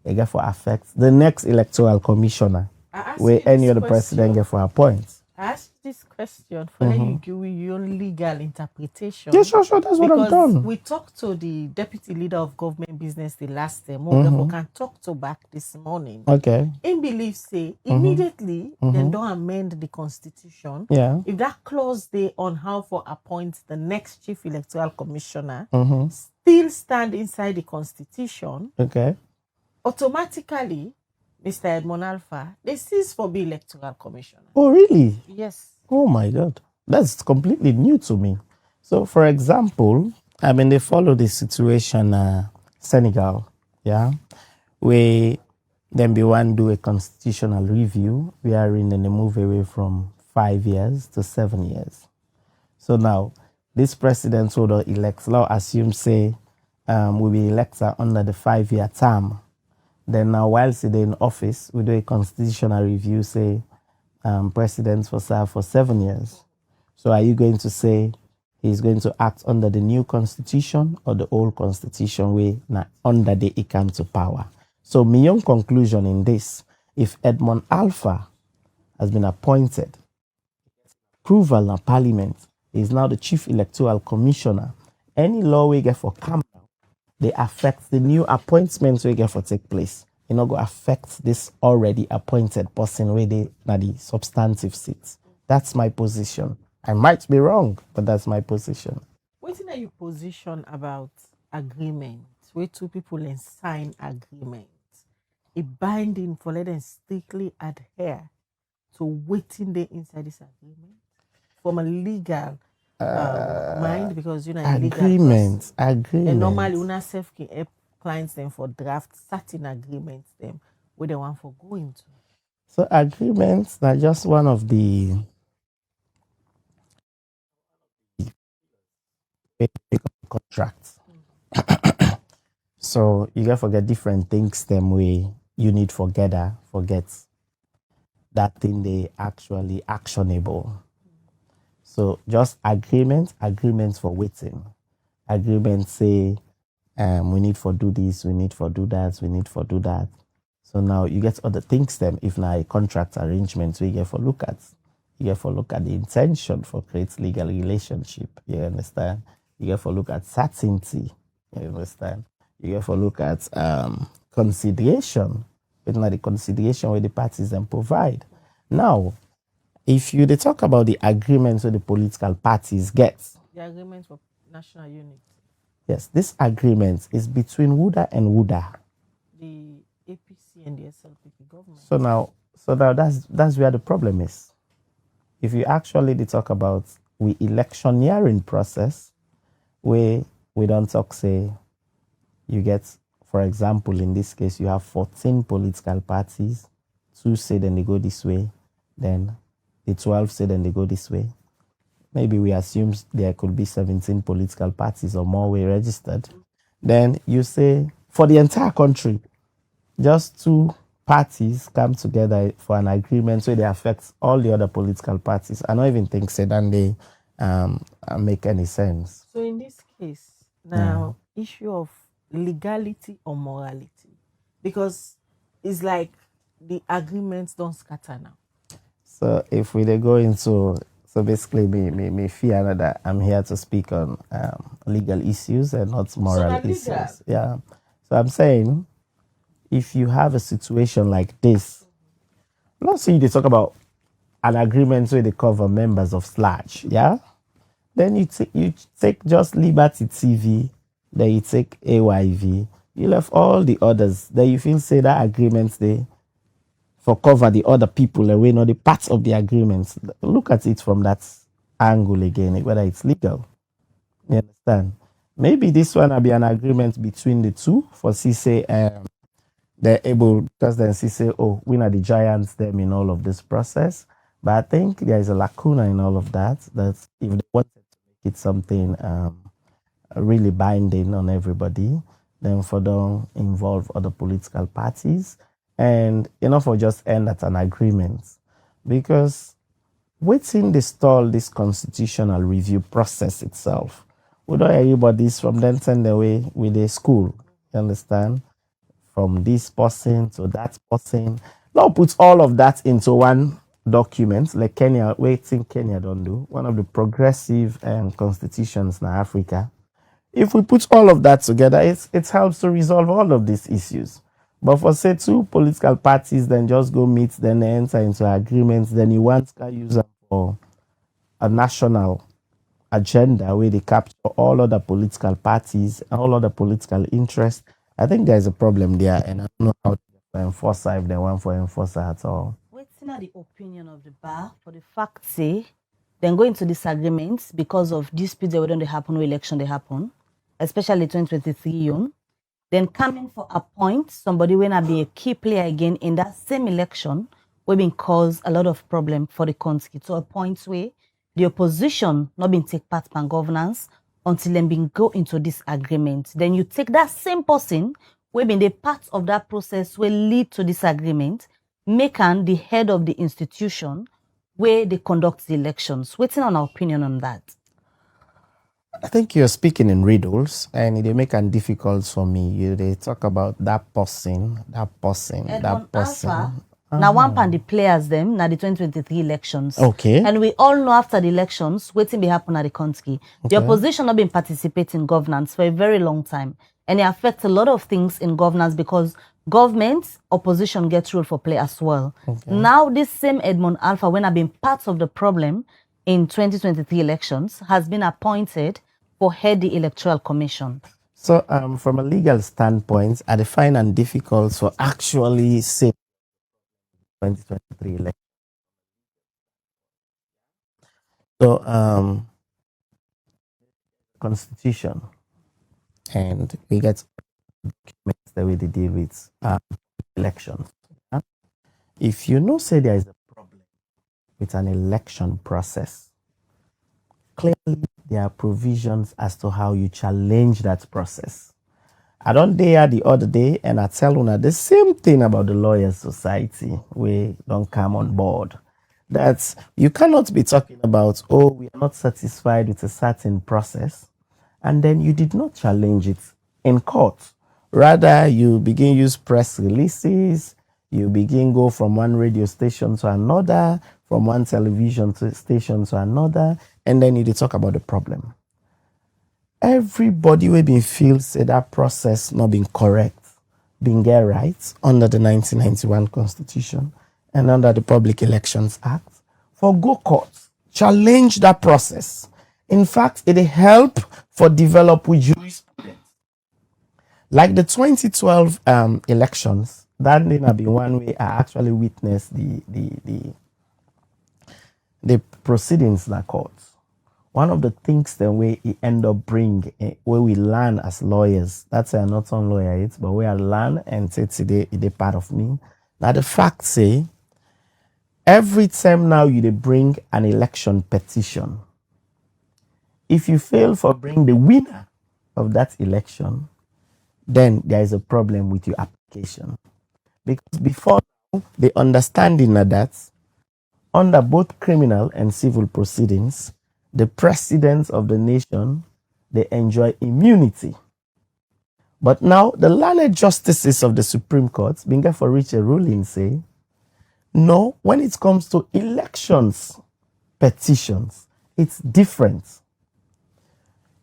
they get for affect the next electoral commissioner where any other president get for appoint. I asked this question for let you give your legal interpretation. Yeah, sure, that's what I've done. We talked to the deputy leader of government business the last time. We can talk to back this morning. Okay. In belief say immediately then don't amend the constitution. Yeah. If that clause they on how for appoint the next chief electoral commissioner still stand inside the constitution, Okay. automatically Mr. Edmond Alpha, they cease for be electoral commissioner. Oh, really? Yes. Oh, my God. That's completely new to me. So, for example, I mean, they follow the situation Senegal, yeah, where then be one do a constitutional review. We are in a move away from 5 years to 7 years. So now, this president who the elects law assumes say will be elected under the 5-year term. Then now, whilst they're in office, we do a constitutional review, say, presidents for serve for 7 years. So are you going to say he's going to act under the new constitution or the old constitution way now under the he come to power? So my own conclusion in this, if Edmond Alpha has been appointed, approval in parliament, is now the chief electoral commissioner, any law we get for come they affect the new appointments we get for take place. It not go affect this already appointed person where they na the substantive seats. That's my position. I might be wrong, but that's my position. What are your position about agreement? Where two people and sign agreement, a binding for let them strictly adhere to waiting there inside this agreement from a legal mind, because you know agreement. And normally una self can help clients them for draft certain agreements them where they want for going to. So agreements are just one of the contracts. So you gotta forget different things them way you need forget that thing they actually actionable. So just agreements for waiting. Agreements say we need for do this, we need for do that. So now you get other things them if now a contract arrangement we get for look at. You get for look at the intention for create legal relationship. You understand? You get for look at certainty. You understand? You get for look at consideration. It's not the consideration where the parties then provide. Now, if they talk about the agreements that the political parties get. The agreement for national unity. Yes, this agreement is between WUDA and WUDA. The APC and the SLPP government. So now that's where the problem is. If you actually talk about we electioneering process, where we don't talk say you get, for example, in this case you have 14 political parties, 2 say then they go this way, then the 12 say then they go this way. Maybe we assume there could be 17 political parties or more way registered. Then you say for the entire country, just 2 parties come together for an agreement so they affect all the other political parties. I don't even think say then make any sense. So in this case, now issue of legality or morality, because it's like the agreements don't scatter now. So if we dey go into, so basically me fear that I'm here to speak on legal issues and not moral na legal. issues. Yeah. So I'm saying, if you have a situation like this, let's say they talk about an agreement where they cover members of SLAJ, yeah? Then you take just Liberty TV, then you take AYV, you left all the others. Then you feel say that agreement they for cover the other people away, not the parts of the agreements. Look at it from that angle again, whether it's legal. You understand? Maybe this one will be an agreement between the two for say they're able, because then say, oh, we are the giants them in all of this process. But I think there is a lacuna in all of that, that if they wanted to make it something really binding on everybody, then for them involve other political parties, and enough for just end at an agreement. Because waiting they stall this constitutional review process itself. We don't everybody's from then send away with a school. You understand? From this person to that person. Now put all of that into one document, like Kenya, waiting Kenya don't do, one of the progressive constitutions in Africa. If we put all of that together, it helps to resolve all of these issues. But for say two political parties, then just go meet, then they enter into agreements, then you want to use them for a national agenda where they capture all other political parties, all other political interests. I think there's a problem there, and I don't know how to enforce it if they want for enforcer at all. What's the opinion of the bar for the fact say then go into disagreements because of disputes that don't happen when election they happen, especially 2023 young. Then coming for a point, somebody will not be a key player again in that same election, will been cause a lot of problem for the country to a point where the opposition not been take part in governance until them been go into this agreement. Then you take that same person, where been the part of that process will lead to this agreement, make an the head of the institution where they conduct the elections. What's on our opinion on that? I think you're speaking in riddles, and they make it difficult for me. They talk about that person, that person, And that person. Alpha, now one pan the players them now the 2023 elections. Okay. And we all know after the elections, waiting be happen at the country. The opposition not been participating in governance for a very long time. And it affects a lot of things in governance because government, opposition gets role for play as well. Now this same Edmond Alpha, when I've been part of the problem in 2023 elections, has been appointed for head the Electoral Commission. So, from a legal standpoint, I find it difficult for actually say 2023 election. So, constitution, and we get documents that we deal with elections. Yeah? If you know, say there is a problem with an election process, clearly there are provisions as to how you challenge that process. I don't dare the other day, and I tell Una the same thing about the Lawyers Society. We don't come on board. That you cannot be talking about, oh, we are not satisfied with a certain process, and then you did not challenge it in court. Rather, you begin use press releases, you begin go from one radio station to another, from one television station to another, and then you talk about the problem. Everybody will be feel say that process not being correct, being get right under the 1991 Constitution and under the Public Elections Act. For go court, challenge that process. In fact, it help for develop with jurisprudence. Like the 2012 elections, that may not be one way I actually witnessed the proceedings in the courts. One of the things that we end up bring where we learn as lawyers, that's why I'm not on lawyer yet, but where I learn and say today is a part of me. Now the fact say every time now you bring an election petition, if you fail for bring the winner of that election, then there is a problem with your application. Because before the understanding of that, under both criminal and civil proceedings, the presidents of the nation, they enjoy immunity. But now the learned justices of the Supreme Court began for reach a ruling say, no, when it comes to elections, petitions, it's different.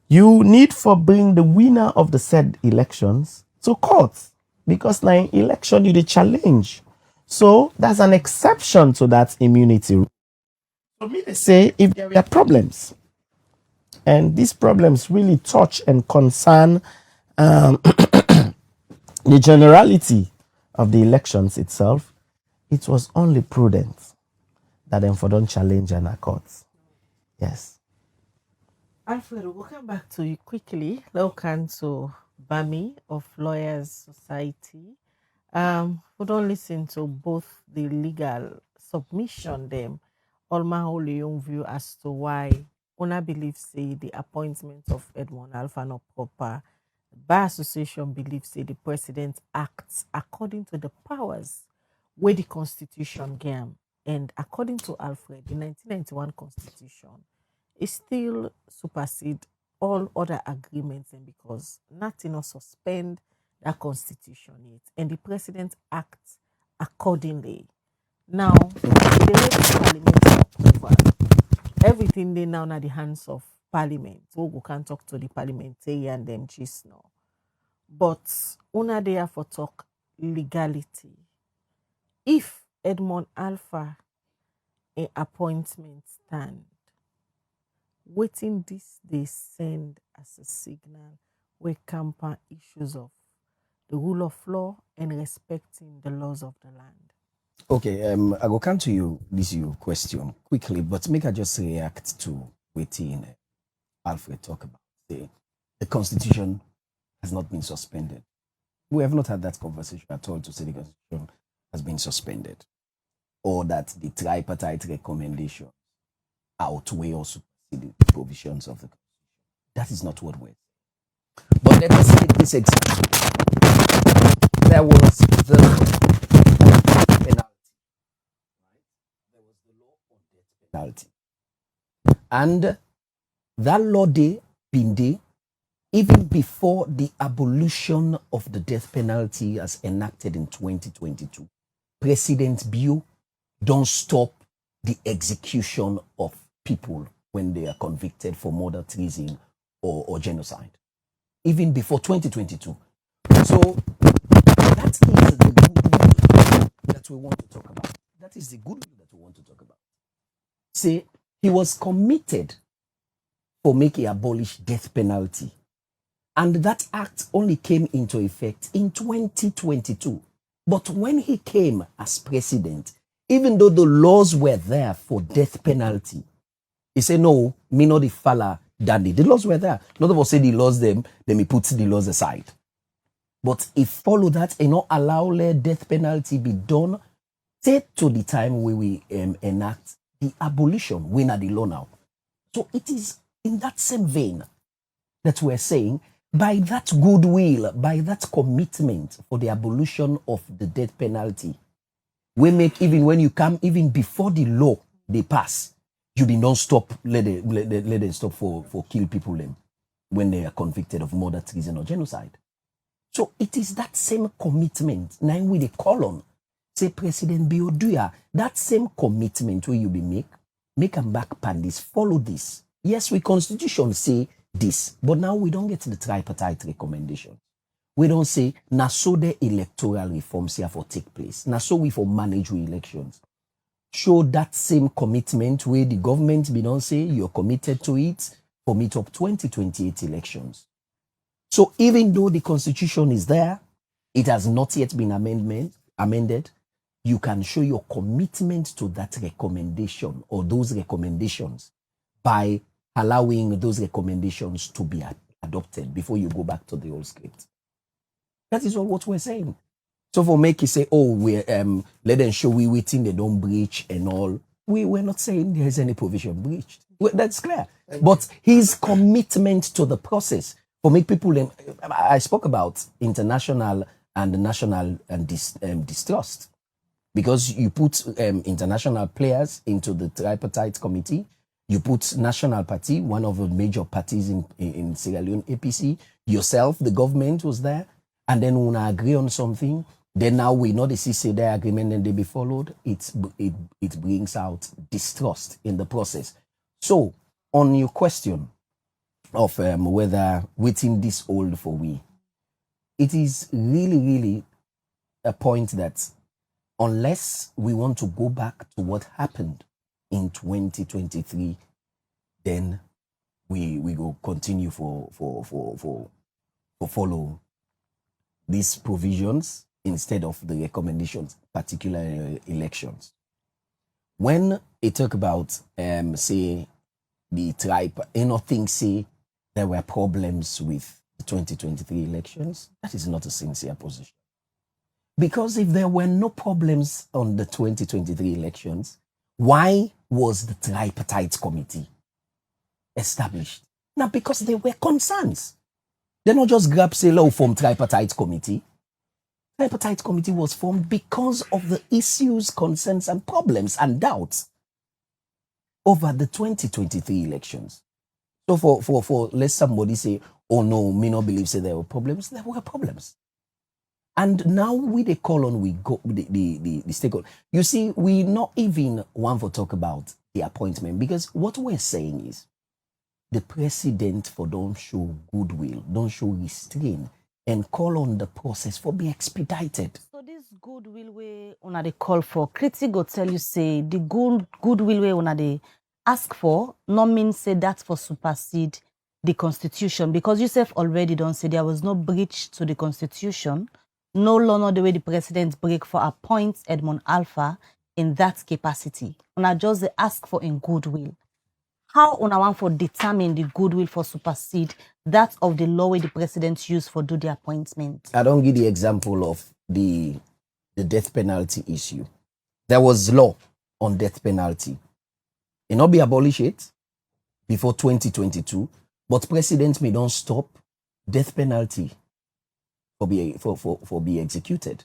You need for bring the winner of the said elections to court because now in election you the challenge. So that's an exception to that immunity. So me they say if there are problems, and these problems really touch and concern the generality of the elections itself, it was only prudent that them for don't challenge and accord. Yes. Alfred, we'll come back to you quickly. Welcome to Bami of Lawyers Society. We don't listen to both the legal submission them, all my whole young view as to why Una believes say the appointment of Edmond Alpha not proper. Bar Association believes say the president acts according to the powers where the Constitution gave him. And according to Alfred, the 1991 Constitution it still supersede all other agreements and because nothing will suspend that constitution yet and the president acts accordingly. Now the parliamentary approval, everything they now at the hands of parliament. We can talk to the parliamentarian them just now. But una there for talk legality. If Edmond Alpha a appointment stand, waiting this they send as a signal where camper issues of the rule of law and respecting the laws of the land. Okay, I will come to you this your question quickly, but make I just react to waiting Alfred talk about. The constitution has not been suspended. We have not had that conversation at all to say the constitution has been suspended or that the tripartite recommendation outweigh or supersede the provisions of the constitution. That is not what we're saying. But let us take this example. There was the law on death penalty. Right? There was the law on death penalty. And that law day been there even before the abolition of the death penalty as enacted in 2022. President Biu don't stop the execution of people when they are convicted for murder, treason, or genocide, even before 2022. So that is the goodwill that we want to talk about. That is the goodwill that we want to talk about. Say, he was committed for making abolish death penalty. And that act only came into effect in 2022. But when he came as president, even though the laws were there for death penalty, he said, no, me not the fella dandy. The laws were there. Not of us say the laws them, then he puts the laws aside. But if follow that and not allow the death penalty be done, take to the time where we enact the abolition, we are the law now. So it is in that same vein that we're saying, by that goodwill, by that commitment for the abolition of the death penalty, we make even when you come, even before the law they pass, you be non-stop, let them stop for kill people them when they are convicted of murder, treason, or genocide. So it is that same commitment. Now we they call on, say President Bioduya, that same commitment where you be make them back pan this, follow this. Yes, we constitution say this, but now we don't get the tripartite recommendation. We don't say, na so the electoral reforms here for take place. Na so we for manage we elections. Show that same commitment where the government be don't say you're committed to it for meet up 2028 elections. So even though the constitution is there, it has not yet been amended, you can show your commitment to that recommendation or those recommendations by allowing those recommendations to be adopted before you go back to the old script. That is all what we're saying. So for make you say, oh, we let them show we waiting, they don't breach and all. We're not saying there is any provision breached. That's clear. But his commitment to the process for make people. I spoke about international and national and distrust because you put international players into the tripartite committee. You put National Party, one of the major parties in Sierra Leone, APC, yourself, the government was there, and then we agree on something. Then now we know the CCD agreement and they be followed. It brings out distrust in the process. So on your question of whether waiting this old for we, it is really, really a point that unless we want to go back to what happened in 2023, then we will continue for follow these provisions instead of the recommendations, particular elections. When it talk about say the tribe, anything say there were problems with the 2023 elections, that is not a sincere position. Because if there were no problems on the 2023 elections, why was the tripartite committee established? Now, because there were concerns. They not just grab say law from tripartite committee. Tripartite committee was formed because of the issues, concerns, and problems and doubts over the 2023 elections. So for let somebody say, oh no, me not believe say there were problems. There were problems. And now we they call on we go the stakeholder. You see, we not even want to talk about the appointment, because what we're saying is the president for don't show goodwill, don't show restraint, and call on the process for be expedited. So this goodwill way una they call for, critic go tell you say the goodwill way una they ask for, no mean say that for supersede the constitution, because you self already don't say there was no breach to the constitution, no law not the way the president break for appoint Edmond Alpha in that capacity. Una just they ask for in goodwill. How una want for determine the goodwill for supersede that of the law way the president used for do the appointment? I don't give the example of the death penalty issue. There was law on death penalty. It not be abolished before 2022, but president may don't stop death penalty for be executed.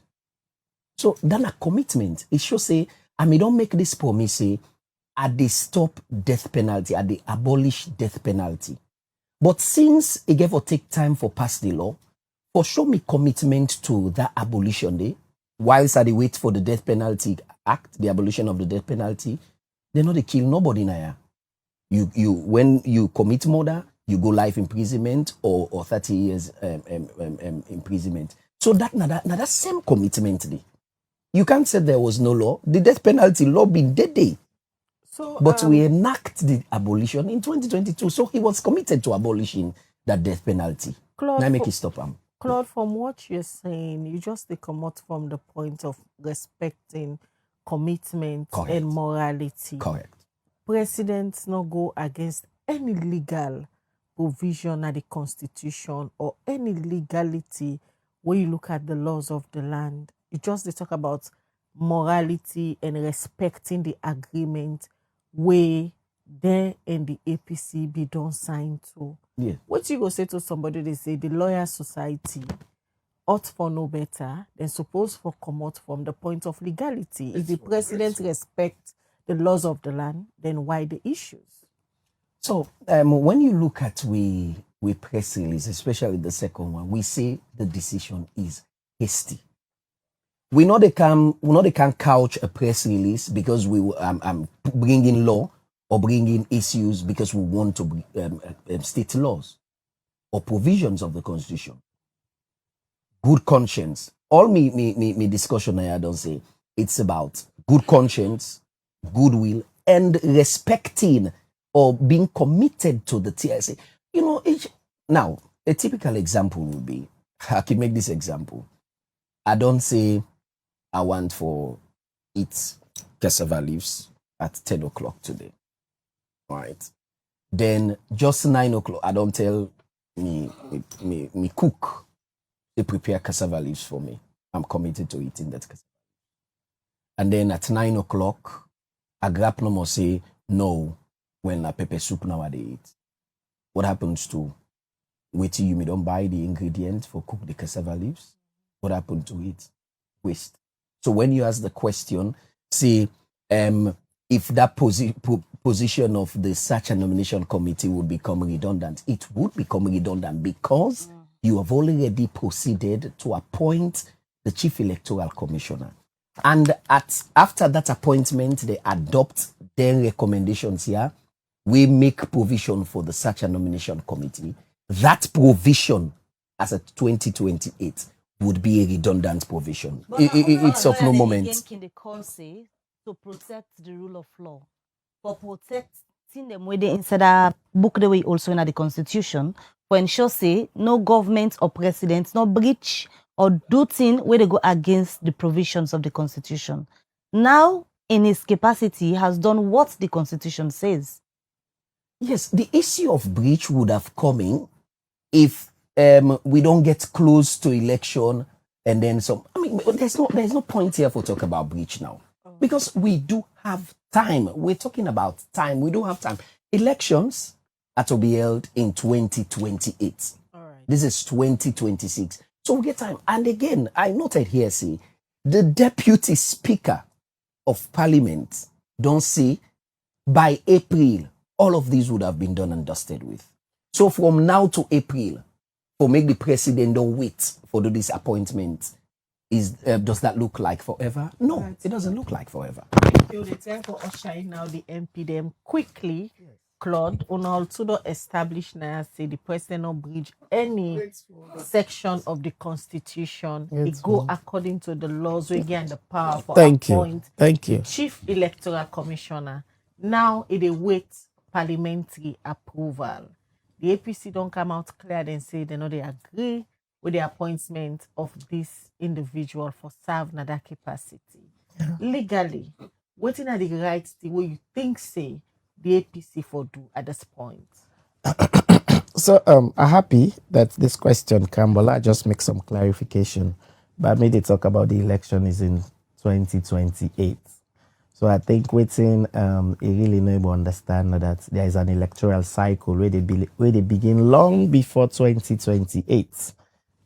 So then a commitment. It should say, I may don't make this promise say, at the stop death penalty, at the abolish death penalty. But since it gave or take time for pass the law, for show me commitment to that abolition day, whilst I wait for the death penalty act, the abolition of the death penalty, they know they kill nobody now. You when you commit murder, you go life imprisonment or 30 years imprisonment. So that same commitment day. You can't say there was no law. The death penalty law been dead day. So, but we enact the abolition in 2022. So he was committed to abolishing that death penalty. Claude, now make it stop him. Claude, from what you're saying, you just come out from the point of respecting commitment Correct. and morality. Correct. Presidents not go against any legal provision of the constitution or any legality when you look at the laws of the land. You just they talk about morality and respecting the agreement where they and the APC be done sign to. Yeah. What you go say to somebody, they say the lawyer society ought for no better than suppose for come out from the point of legality. If the president respects the laws of the land, then why the issues? So when you look at we press release, especially the second one, we say the decision is hasty. We know they can couch a press release because we bringing law or bringing issues because we want to state laws or provisions of the constitution. Good conscience. All me discussion I don't say it's about good conscience, goodwill, and respecting or being committed to the TSA. You know, now a typical example would be, I can make this example. I don't say I want for eat cassava leaves at 10 o'clock today. Right. Then just 9 o'clock, I don't tell me cook. They prepare cassava leaves for me. I'm committed to eating that cassava. And then at 9 o'clock, I grab no more say no when a pepper soup now they eat. What happens to wait till you don't buy the ingredients for cook the cassava leaves? What happened to it? Waste. So when you ask the question, say if that position of the search and nomination committee would become redundant. It would become redundant because you have already proceeded to appoint the chief electoral commissioner. And after that appointment, they adopt their recommendations here. We make provision for the search and nomination committee. That provision as a 2028 would be a redundant provision. It's of no moment. Can the call say to protect the rule of law, for protecting them where they inside a book the way also in the constitution, for ensure say no government or president no breach or do thing where they go against the provisions of the constitution. Now, in his capacity, has done what the constitution says. Yes, the issue of breach would have come in if we don't get close to election and then some. I mean, there's no point here for talk about breach now because we do have time. We're talking about time. We do have time. Elections are to be held in 2028. All right. This is 2026. So we get time. And again, I noted here, see, the deputy speaker of parliament don't say by April, all of these would have been done and dusted with. So from now to April, for make the president don't wait for this appointment, does that look like forever? No, it doesn't look like forever. Thank you. The time for ushering now the MP them quickly. Claude, on also don't establish now say the president not breach any section of the constitution. It go according to the laws we get the power for appoint chief electoral commissioner. Now it awaits parliamentary approval. The APC don't come out clear and say they know they agree with the appointment of this individual for serve in that capacity. Yeah. Legally, what are the rights the way you think say the APC for do at this point? So I'm happy that this question came, but I just make some clarification. But I made it talk about the election is in 2028. So I think waiting it really no able understand that there is an electoral cycle where they begin long before 2028.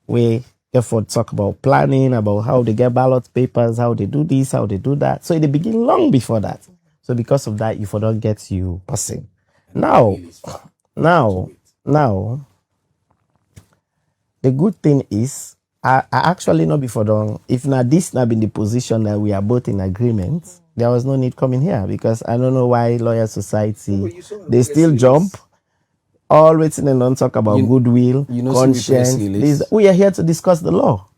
Where therefore talk about planning, about how they get ballot papers, how they do this, how they do that. So they begin long before that. So because of that, if I don't get you passing. Now, the good thing is I actually know before done, if not this not been the position that we are both in agreement, there was no need coming here because I don't know why Lawyer Society they still jump. All waiting and don't talk about goodwill, conscience. We are here to discuss the law.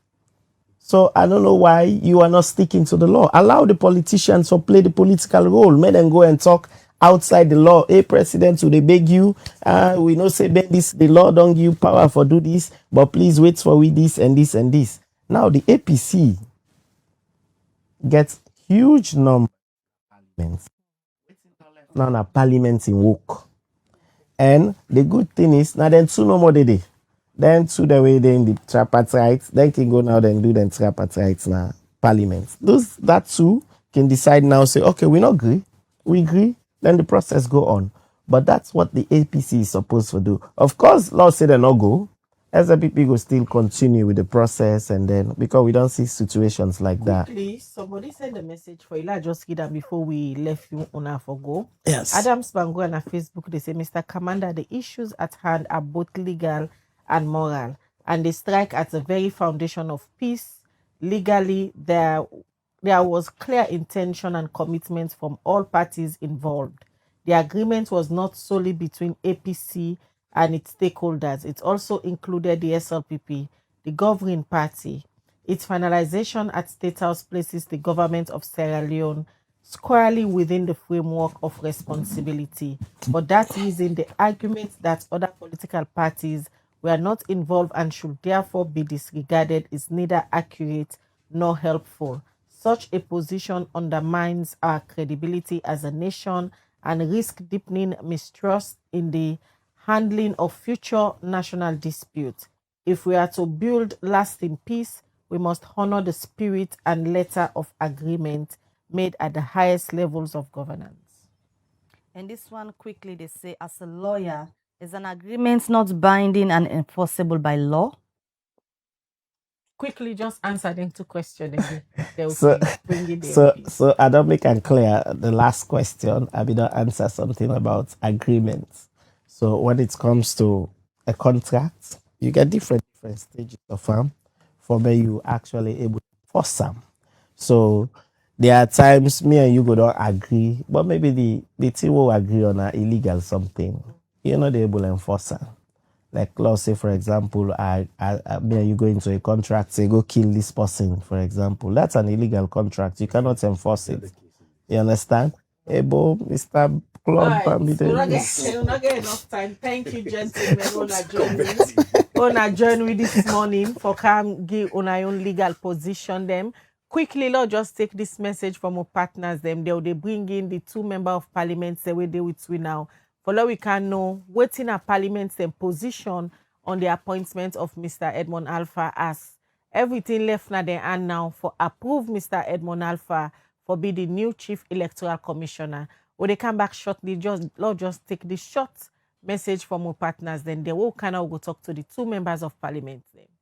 So I don't know why you are not sticking to the law. Allow the politicians to play the political role. Make them go and talk outside the law. Hey, President, will they beg you? We know say this, the law don't give you power for do this, but please wait for we this and this and this. Now the APC gets huge number of parliaments. Now parliaments in work. And the good thing is, now then two no more they. Then two the way they in the tripartite, then can go now then do the tripartite now parliament. That two can decide now, say, okay, we not agree. We agree, then the process go on. But that's what the APC is supposed to do. Of course, law say they not go. SLPP will still continue with the process and then because we don't see situations like that. Somebody send a message for Ila just read that before we left you on our for go. Yes. Adams Bango on Facebook they say, Mr. Commander, the issues at hand are both legal and moral, and they strike at the very foundation of peace. Legally, there was clear intention and commitment from all parties involved. The agreement was not solely between APC and its stakeholders. It also included the SLPP, the governing party. Its finalization at State House places the government of Sierra Leone squarely within the framework of responsibility. For that reason, the argument that other political parties were not involved and should therefore be disregarded is neither accurate nor helpful. Such a position undermines our credibility as a nation and risks deepening mistrust in the handling of future national disputes. If we are to build lasting peace, we must honor the spirit and letter of agreement made at the highest levels of governance. And this one quickly, they say, as a lawyer, is an agreement not binding and enforceable by law? quickly just answer them two questions again. They will So, bring in the so, MPs. so I don't make it clear the last question. I will not answer something about agreements. So when it comes to a contract, you get different stages of for where you actually able to enforce them. So there are times me and you go don't agree, but maybe the team will agree on an illegal something. You're not able to enforce them. Like let's say for example, me and you go into a contract, say go kill this person, for example. That's an illegal contract. You cannot enforce it. You understand? Ebo, Mr. All Claude right, we'll not, Bamide. we'll not get enough time. Thank you, gentlemen. Una join with this morning for come give on our own legal position them. Quickly, Lord, just take this message from our partners them. They bring in the two member of parliament they will deal with we now. For now we can know waiting a parliament them position on the appointment of Mr. Edmond Alpha as everything left na their hand now for approve Mr. Edmond Alpha for be the new chief electoral commissioner. When they come back shortly, just take this short message from our partners. Then they will kind of go talk to the two members of parliament. Then.